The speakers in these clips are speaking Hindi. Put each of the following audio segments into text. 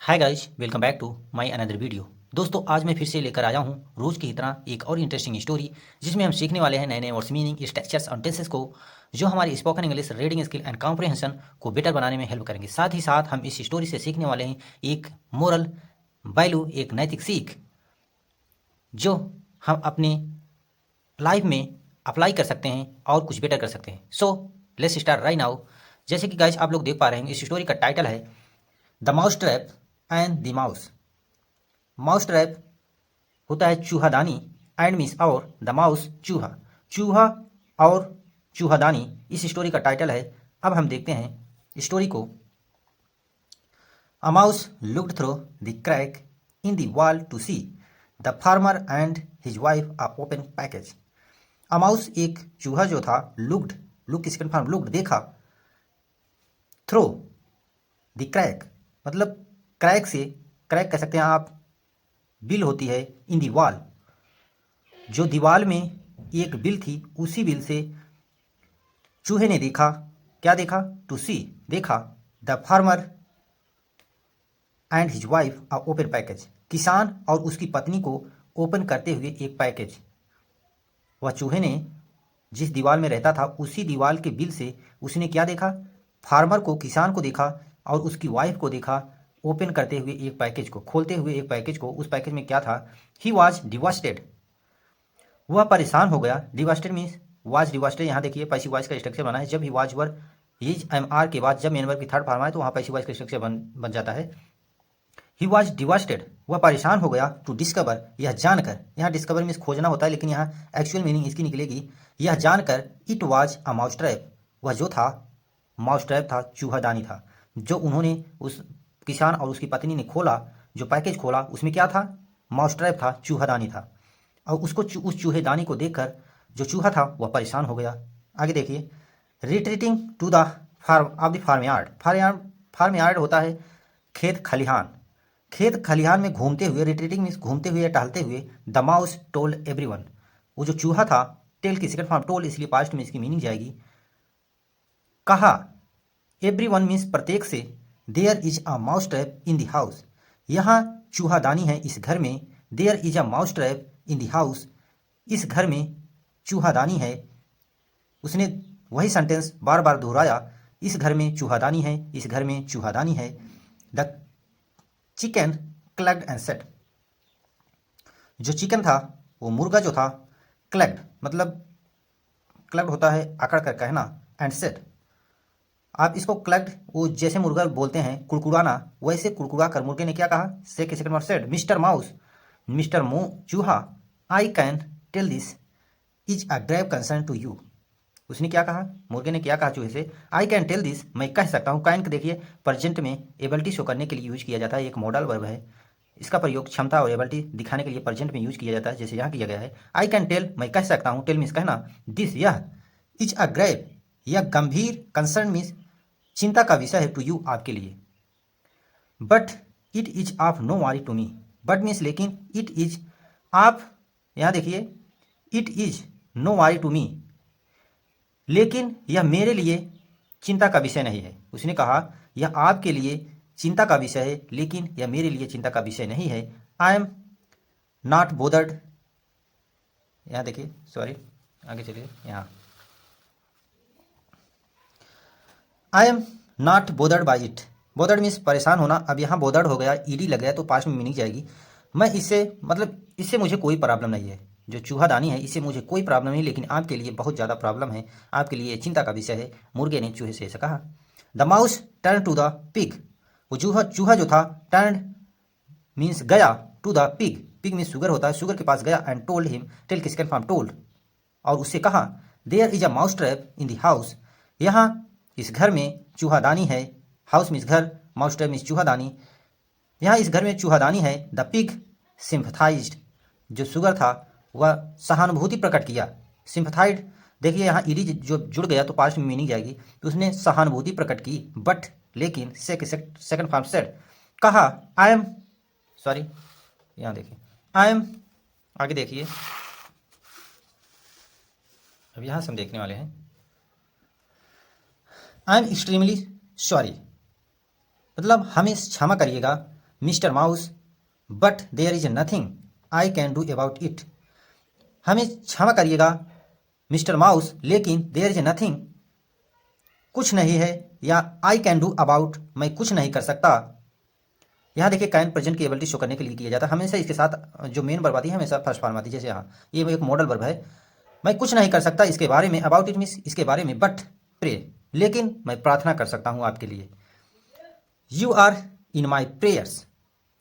Hi guys, welcome back to my another video. दोस्तों, आज मैं फिर से लेकर आया हूँ रोज की तरह एक और इंटरेस्टिंग स्टोरी, जिसमें हम सीखने वाले हैं नए नए वर्ड्स, मीनिंग, स्ट्रक्चर्स और टेंसेस को, जो हमारी spoken English reading skill and comprehension को बेटर बनाने में हेल्प करेंगे। साथ ही साथ हम इस स्टोरी से सीखने वाले हैं एक मोरल वैल्यू, एक नैतिक सीख, जो हम अपने लाइफ में अप्लाई कर सकते हैं और कुछ बेटर कर सकते हैं। So let's start right now. जैसे कि गाइस आप लोग देख पा रहे हैं, इस स्टोरी का टाइटल है the mouse trap and the mouse. Mouse trap होता है चूहादानी, एंड मीन्स और द माउस चूहा। चूहा और चूहादानी इस स्टोरी का टाइटल है। अब हम देखते हैं स्टोरी को। A mouse looked through the crack in the wall to see the farmer and his wife a open package. A mouse एक चूहा जो था, लुक्ड, लुक की सेकंड फॉर्म लुक्ड, देखा, थ्रो द क्रैक मतलब क्रैक से, क्रैक कह सकते हैं आप, बिल होती है, इन दी वॉल, जो दीवार में एक बिल थी, उसी बिल से चूहे ने देखा। क्या देखा? टू सी, देखा, the farmer and his wife a open package, किसान और उसकी पत्नी को ओपन करते हुए एक पैकेज। वह चूहे ने जिस दीवार में रहता था, उसी दीवार के बिल से उसने क्या देखा? फार्मर को, किसान को देखा, और उसकी वाइफ को देखा ओपन करते हुए एक पैकेज को, खोलते हुए एक पैकेज को। उस पैकेज में क्या था? ही वॉज डिवास्टेड, वह परेशान हो गया। Devastated means was devastated. यहाँ देखिए पैसिव वॉइस का स्ट्रक्चर बना है। जब ही was were is am are के बाद जब मेन वर्ब की थर्ड फॉर्म आए तो वहाँ पैसिव वॉइस का स्ट्रक्चर बन जाता है। ही वॉज डिवास्टेड, वह परेशान हो गया, टू डिस्कवर, यह जानकर। यहाँ डिस्कवर मीन्स खोजना होता है, लेकिन यहाँ एक्चुअल मीनिंग इसकी निकलेगी यह जानकर, it was a mouse trap, वह जो था माउस ट्रैप था, चूहादानी था। जो उन्होंने, उस किसान और उसकी पत्नी ने खोला, जो पैकेज खोला, उसमें क्या था? माउस ट्रैप था, चूहादानी था। और उसको उस चूहेदानी को देखकर जो चूहा था वह परेशान हो गया। आगे देखिए, retreating to the farm of the farm yard. Farm yard होता है खेत खलिहान। खेत खलिहान में घूमते हुए, रिट्रीटिंग मीन्स घूमते हुए या टहलते हुए, द माउस टोल्ड एवरीवन, वो जो चूहा था, टेल की सेकंड फॉर्म टोल्ड, इसलिए पास्ट में इसकी मीनिंग जाएगी कहा। एवरीवन मीन्स प्रत्येक से, there is a mouse trap in the house, यहाँ चूहादानी है इस घर में। There is a mouse trap in the house, इस घर में चूहादानी है। उसने वही सेंटेंस बार बार दोहराया, इस घर में चूहादानी है, इस घर में चूहादानी है। द चिकन क्लैक्ड एंड सेड, जो चिकन था, वो मुर्गा जो था, क्लैक्ड मतलब क्लैक्ड होता है आकड़ कर कहना, एंड सेड, आप इसको क्लैक्ड, वो जैसे मुर्गा बोलते हैं कुड़कुड़ाना, वैसे कुड़कुड़ा कर मुर्गे ने क्या कहा? से के second word said, mister mouse, mister मो चूहा, I can tell this is a grave concern to you. उसने क्या कहा? मुर्गे ने क्या कहा चूहे से? आई कैन टेल दिस, मैं कह सकता हूँ। कैन देखिए प्रेजेंट में एबिलिटी शो करने के लिए यूज किया जाता है, एक मॉडल वर्ब है। इसका प्रयोग क्षमता और एबिलिटी दिखाने के लिए प्रेजेंट में यूज किया जाता है, जैसे यहाँ किया गया है। आई कैन टेल, मैं कह सकता हूँ, टेल मीन्स कहना, दिस यह, इज अ ग्रेव, यह गंभीर, कंसर्न मीन्स चिंता का विषय है, टू यू आपके लिए। But it is of no worry to me, but means लेकिन, इट इज आप, यहाँ देखिए, it is no worry to me, लेकिन यह मेरे लिए चिंता का विषय नहीं है। उसने कहा यह आपके लिए चिंता का विषय है, लेकिन यह मेरे लिए चिंता का विषय नहीं है। आई एम नॉट बोदर्ड, यहाँ देखिए, सॉरी आगे चलिए, यहाँ I am not bothered by it. Bothered means परेशान होना। अब यहाँ बोदर्ड हो गया, ईडी लग गया तो पास्ट में मीनिंग जाएगी। मैं इससे, मतलब इससे मुझे कोई प्रॉब्लम नहीं है, जो चूहादानी है इससे मुझे कोई प्रॉब्लम नहीं, लेकिन आपके लिए बहुत ज़्यादा प्रॉब्लम है, आपके लिए चिंता का विषय है, मुर्गे ने चूहे से ऐसा कहा। The mouse turn to the pig, वो चूहा चूहा जो था, टर्न मीन्स गया, to the pig, pig means sugar होता है, शुगर के पास गया, एंड टोल्ड हिम, टेल किसके फॉर्म टोल्ड, और उससे कहा, there is a mouse trap in the house, यहाँ इस घर में चूहादानी है। हाउस मीन्स घर, माउस ट्रैप मीन्स चूहादानी, यहाँ इस घर में चूहादानी है। द पिग सिम्पथाइज्ड, जो शुगर था वह सहानुभूति प्रकट किया। सिम्पथाइड देखिए यहाँ ईडी जो जुड़ गया तो पास्ट में मीनिंग जाएगी, तो उसने सहानुभूति प्रकट की, बट लेकिन सेकंड फॉर्म सेड, कहा, आई एम, सॉरी यहाँ देखिए, आई एम, आगे देखिए, अब यहाँ से हम देखने वाले हैं, आई एम एक्सट्रीमली सॉरी, मतलब हमें क्षमा करिएगा, mister mouse but there is nothing I can do about it. हमें क्षमा करिएगा मिस्टर माउस, लेकिन देयर इज नथिंग, कुछ नहीं है, या आई कैन डू अबाउट, मैं कुछ नहीं कर सकता। यहाँ देखिए कैन प्रेजेंट की एबिलिटी शो करने के लिए किया जाता है। हमेशा इसके साथ जो मेन वर्ब आती है हमेशा फर्स्ट फॉर्म आती है। जैसे यहाँ ये एक मॉडल वर्ब है, मैं कुछ नहीं कर सकता इसके बारे में, अबाउट इट मीन्स इसके बारे में, बट प्रे, लेकिन मैं प्रार्थना कर सकता हूँ आपके लिए। You are in my prayers,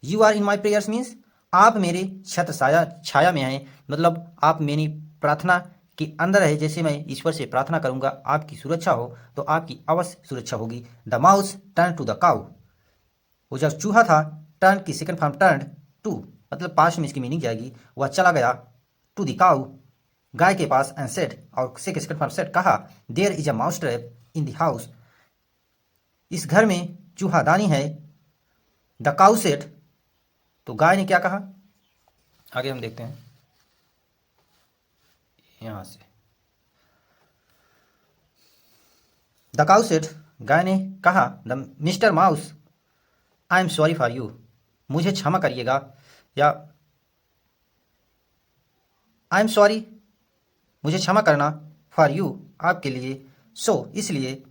you are in my prayers means आप मेरे छत्र छाया में हैं, मतलब आप मेरी प्रार्थना के अंदर है। जैसे मैं ईश्वर से प्रार्थना करूंगा आपकी सुरक्षा हो, तो आपकी अवश्य सुरक्षा होगी। The mouse turn to the cow, वो जब चूहा था, टर्न की सेकंड फॉर्म टर्न टू, मतलब पास्ट में इसकी मीनिंग जाएगी, वह चला गया टू द काउ, गाय के पास, एंड सेड, और सेकंड फॉर्म सेड कहा, there is a mouse trap in the house, इस घर में चूहादानी है। द काउ सेड, तो गाय ने क्या कहा, आगे हम देखते हैं यहां से। द काउ सेड, गाय ने कहा, the mister mouse I am sorry for you, मुझे क्षमा करिएगा, या आई एम सॉरी, मुझे क्षमा करना, फॉर यू, आपके लिए, सो, इसलिए,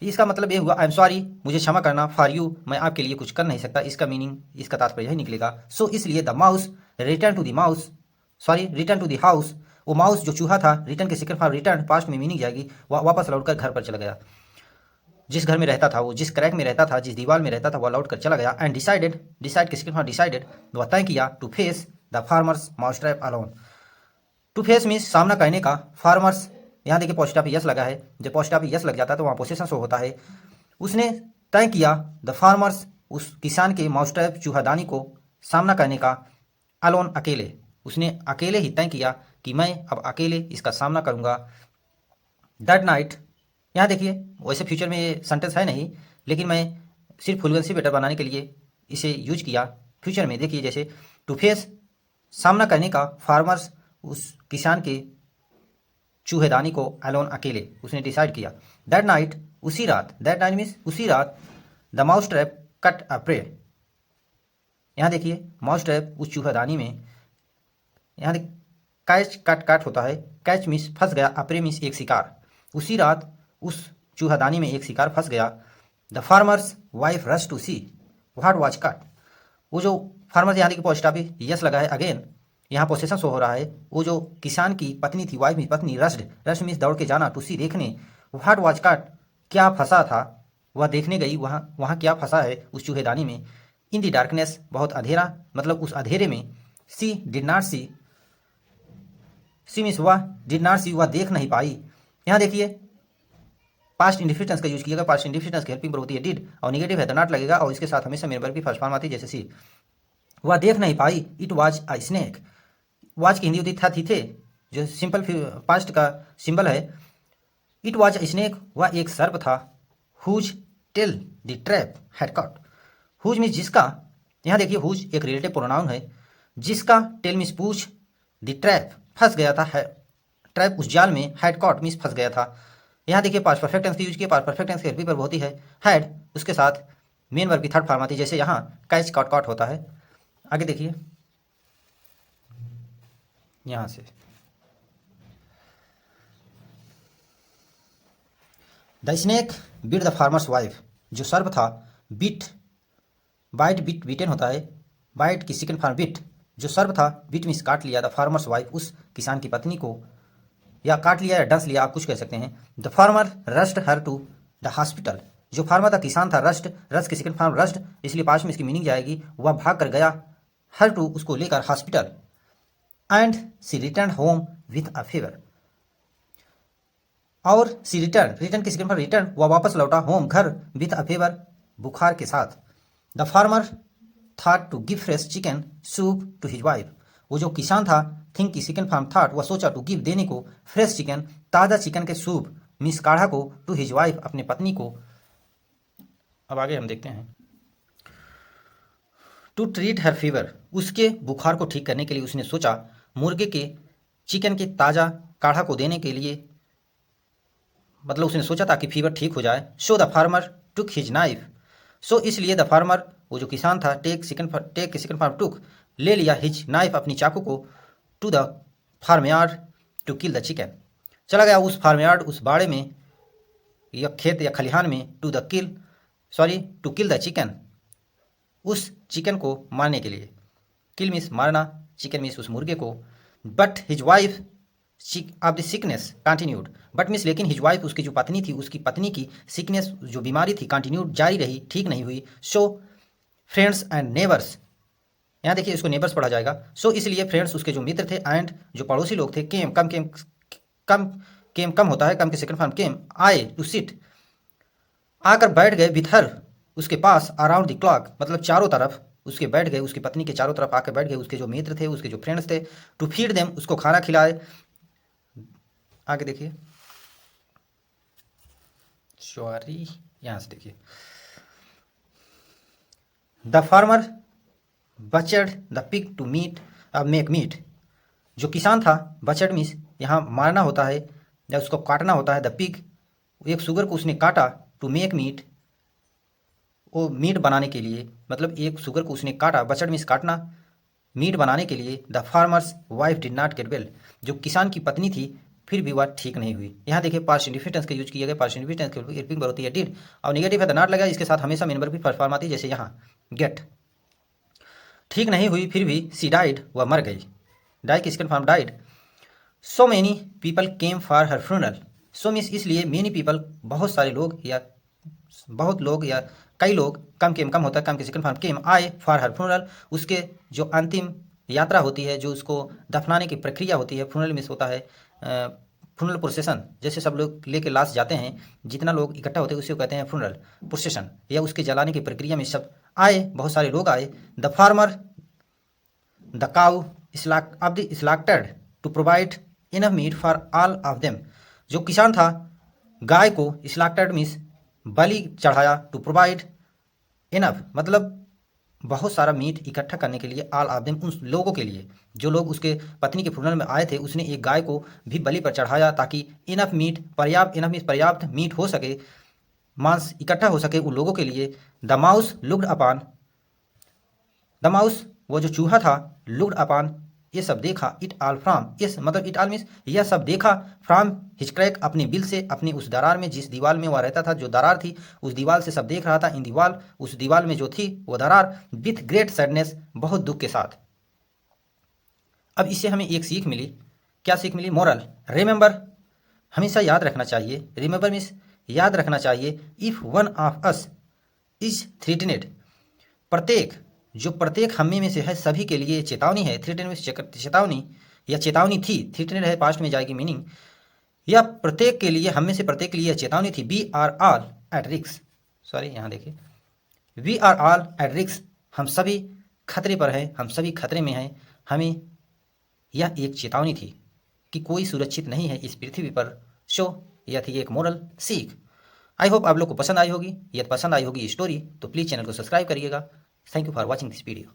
इसका मतलब ये हुआ आई एम सॉरी, मुझे क्षमा करना, फॉर यू, मैं आपके लिए कुछ कर नहीं सकता। इसका मीनिंग, इसका तात्पर्य यही निकलेगा। सो इसलिए the mouse return to the mouse, sorry return to the house, वो माउस जो चूहा था, रिटर्न के सेकंड फॉर्म रिटर्न, पास्ट में मीनिंग जाएगी, वह वापस लौटकर घर पर चला गया। जिस घर में रहता था वो, जिस क्रैक में रहता था, जिस दीवार में रहता था, वह लौट कर चला गया। एंड डिसाइडेड, डिसाइड के सेकंड फॉर्म डिसाइडेड, वह तय किया, to face the farmer's mouse trap alone. To face means सामना करने का, फार्मर्स, यहाँ देखिए पोस्ट ऑफिस यस लगा है, जब पोस्ट ऑफिस यस लग जाता है तो वहाँ पोसेशन शो होता है। उसने तय किया, द फार्मर्स, उस किसान के माउस ट्रैप चूहादानी को सामना करने का, अलोन, अकेले, उसने अकेले ही तय किया कि मैं अब अकेले इसका सामना करूंगा। दैट नाइट, यहाँ देखिए वैसे फ्यूचर में ये सेंटेंस है नहीं, लेकिन मैं सिर्फ फ्लुएंसी बेटर बनाने के लिए इसे यूज किया। फ्यूचर में देखिए जैसे टू फेस, सामना करने का, फार्मर्स, उस किसान के चूहेदानी को, अलोन, अकेले, उसने डिसाइड किया। दैट नाइट, उसी रात, दैट नाइट मीन्स उसी रात, the mouse trap caught a prey, यहाँ देखिए माउस ट्रैप उस चूहेदानी में, यहाँ देख कैच, कट काट होता है, कैच मीन्स फंस गया, अप्रे मीन्स एक शिकार, उसी रात उस चूहादानी में एक शिकार फंस गया। The farmer's wife rush to see what was caught, वो जो फार्मर, यहाँ देखिए पोस्ट ऑफिस यस लगा है, अगेन यहाँ पोसेशन शो हो रहा है, वो जो किसान की पत्नी थी, वाइफ मीन्स पत्नी, रश्ड, रश मीन्स दौड़ के जाना, टू सी देखने, व्हाट वाज कट, क्या फंसा था, वह देखने गई, वहाँ क्या फंसा है उस चूहेदानी में। इन द डार्कनेस, बहुत अंधेरा, मतलब उस अंधेरे में। She did not see, she means वह, डिड नॉट सी, वह देख नहीं पाई। यहाँ देखिए पास्ट इंडिफिनिट का यूज किया, पास्ट इंडिफिनिट की हेल्पिंग होती है डिड, और नेगेटिव है तो नॉट लगेगा, और इसके साथ हमेशा मेरे वर्ब की फर्स्ट फॉर्म आती है, जैसे सी, वह देख नहीं पाई। It was a snake, was की हिंदी होती था, थी थे, जो सिंपल पास्ट का सिंबल है। इट वाज अ स्नेक, वह एक सर्प था। Whose tail the trap had caught, whose means जिसका, यहाँ देखिए हुज एक रिलेटिव प्रोनाउन है, जिसका, टेल मीन्स पूछ, द ट्रैप फंस गया था, ट्रैप उस जाल में, हैड कॉट मीन्स फंस गया था। यहाँ देखिए पास्ट परफेक्ट टेंस की यूज किया, पास्ट परफेक्ट टेंस की हेल्पिंग वर्ब होती है हैड, उसके साथ मेन वर्ब की थर्ड फॉर्म आती है, जैसे यहाँ कैच, कॉट, कॉट होता है। आगे देखिए यहाँ से, the snake bit the farmer's wife, जो सर्प था, बिट, बाइट, बिट, बीटेन होता है, बाइट की सेकंड फॉर्म बिट, जो सर्प था, बिट मीन्स काट लिया, द फार्मर्स वाइफ, उस किसान की पत्नी को, या काट लिया या डस लिया, आप कुछ कह सकते हैं। The farmer rushed her to the hospital, जो फार्मर था, किसान था, रस्ट, रस्ट की सेकंड फॉर्म रस्ट, इसलिए पास्ट में इसकी मीनिंग जाएगी, वह भाग कर गया, हर टू, उसको लेकर, hospital. And she return home with a fever, और सी रिटर्न, रिटर्न की सेकंड फॉर्म रिटर्न, वह वापस लौटा, होम, घर, विथ अ फीवर, बुखार के साथ। The farmer thought to give fresh chicken soup to his wife, वो जो किसान था, थिंक की सेकंड फॉर्म थॉट, वह सोचा, टू गिव, देने को, फ्रेश चिकन, ताज़ा चिकन के सूप, मीन्स काढ़ा को, टू हिज वाइफ, अपने पत्नी को। अब आगे हम देखते हैं। टू ट्रीट हर फीवर, उसके बुखार को ठीक करने के लिए उसने सोचा, मुर्गे के चिकन के ताज़ा काढ़ा को देने के लिए, मतलब उसने सोचा ताकि फीवर ठीक हो जाए। So the farmer took his knife, so इसलिए द फार्मर, वो जो किसान था, टेक सेकंड फार्म टुक, ले लिया हिज नाइफ, अपनी चाकू को, to the farm yard to kill the chicken, चला गया उस फार्म यार्ड, उस बाड़े में या खेत या खलिहान में, टू किल द चिकन, उस चिकन को मारने के लिए। किल मीन्स मारना, चिकन मीन्स उस मुर्गे को। But his wife of the sickness continued, but means लेकिन हिज वाइफ, उसकी जो पत्नी थी, उसकी पत्नी की सिकनेस, जो बीमारी थी, कंटिन्यूड, जारी रही, ठीक नहीं हुई। सो फ्रेंड्स एंड नेबर्स, यहाँ देखिए इसको नेबर्स पढ़ा जाएगा। सो इसलिए फ्रेंड्स, उसके जो मित्र थे, एंड जो पड़ोसी लोग थे, कम होता है, कम के सेकंड फॉर्म केम, आए, टू सिट, आकर बैठ गए, विथ हर, उसके पास, अराउंड द क्लॉक, मतलब चारों तरफ उसके बैठ गए, उसकी पत्नी के चारों तरफ आकर बैठ गए, उसके जो मित्र थे, उसके जो फ्रेंड्स थे, टू फीड देम, उसको खाना खिलाए। आगे देखिए, सॉरी, यहां से देखिए, the farmer butchered the pig to make meat, जो किसान था, बचर्ड मीन्स यहाँ मारना होता है या उसको काटना होता है, द पिग, एक सुगर को उसने काटा, टू मेक मीट, वो मीट बनाने के लिए, मतलब एक सुगर को उसने काटा, बचर्ड मीन्स काटना, मीट बनाने के लिए। The farmer's wife did not get well, जो किसान की पत्नी थी, फिर भी वह ठीक नहीं हुई। यहाँ देखिए पास्ट इंडिफिटेंस का यूज किया गया, पास्ट इंडिफिटेंस की हेल्पिंग होती है डिड, और नेगेटिव है द नॉट लगा, इसके साथ हमेशा मेन वर्ब भी फर्स्ट फॉर्म आती है, जैसे यहाँ गेट। ठीक नहीं हुई, फिर भी सी डाइड, वह मर गई, डाई की second form died. So many people came for her funeral, so means इसलिए, मेनी पीपल, बहुत सारे लोग, या बहुत लोग, या कई लोग, कम होता है, कम के सेकंड फॉर्म केम, आए, फॉर हर फ्यूनरल, उसके जो अंतिम यात्रा होती है, जो उसको दफनाने की प्रक्रिया होती है, फ्यूनरल मीन्स होता है फ्यूनरल प्रोसेसन, जैसे सब लोग लेके लाश जाते हैं, जितना लोग इकट्ठा होते हैं उसी को कहते हैं फ्यूनरल प्रोसेसन, या उसके जलाने की प्रक्रिया में सब आए, बहुत सारे लोग आए। The farmer the cow slaughtered to provide enough meat for all of them, जो किसान था, गाय को स्लाक्टेड मीन्स बलि चढ़ाया, टू प्रोवाइड इनफ, मतलब बहुत सारा मीट इकट्ठा करने के लिए, ऑल ऑफ देम, उन लोगों के लिए, जो लोग उसके पत्नी के फ्यूनरल में आए थे, उसने एक गाय को भी बलि पर चढ़ाया, ताकि इनफ मीट, पर्याप्त मीट हो सके, मांस इकट्ठा हो सके उन लोगों के लिए। The mouse looked upon, the mouse, वो जो चूहा था, लुक्ड अपान, ये सब देखा, इट ऑल फ्रॉम, इस मतलब इट ऑल मीन्स यह सब देखा, फ्रॉम हिज क्रैक, अपने बिल से, अपनी उस दरार में, जिस दीवार में वह रहता था, जो दरार थी, उस दीवार से सब देख रहा था, इन दीवार, उस दीवार में जो थी वो दरार, विथ ग्रेट सैडनेस, बहुत दुख के साथ। अब इससे हमें एक सीख मिली, क्या सीख मिली? मोरल, रिमेंबर, हमेशा याद रखना चाहिए, रिमेंबर मीन्स याद रखना चाहिए, if one of us is threatened, प्रत्येक हमें में से है, सभी के लिए चेतावनी है, थ्रेटन मीन्स चेतावनी, या चेतावनी थी, थ्रेटनेड है, पास्ट में जाएगी मीनिंग, या प्रत्येक के लिए, हम में से प्रत्येक के लिए चेतावनी थी, we are all at risk, sorry यहाँ देखिए, we are all at risk, हम सभी खतरे पर हैं, हम सभी खतरे में हैं, हमें यह एक चेतावनी थी कि कोई सुरक्षित नहीं है इस पृथ्वी पर। सो यह थी एक मोरल सीख। आई होप आप लोग को पसंद आई होगी, यदि पसंद आई होगी स्टोरी तो प्लीज़ चैनल को सब्सक्राइब करिएगा। Thank you for watching this video.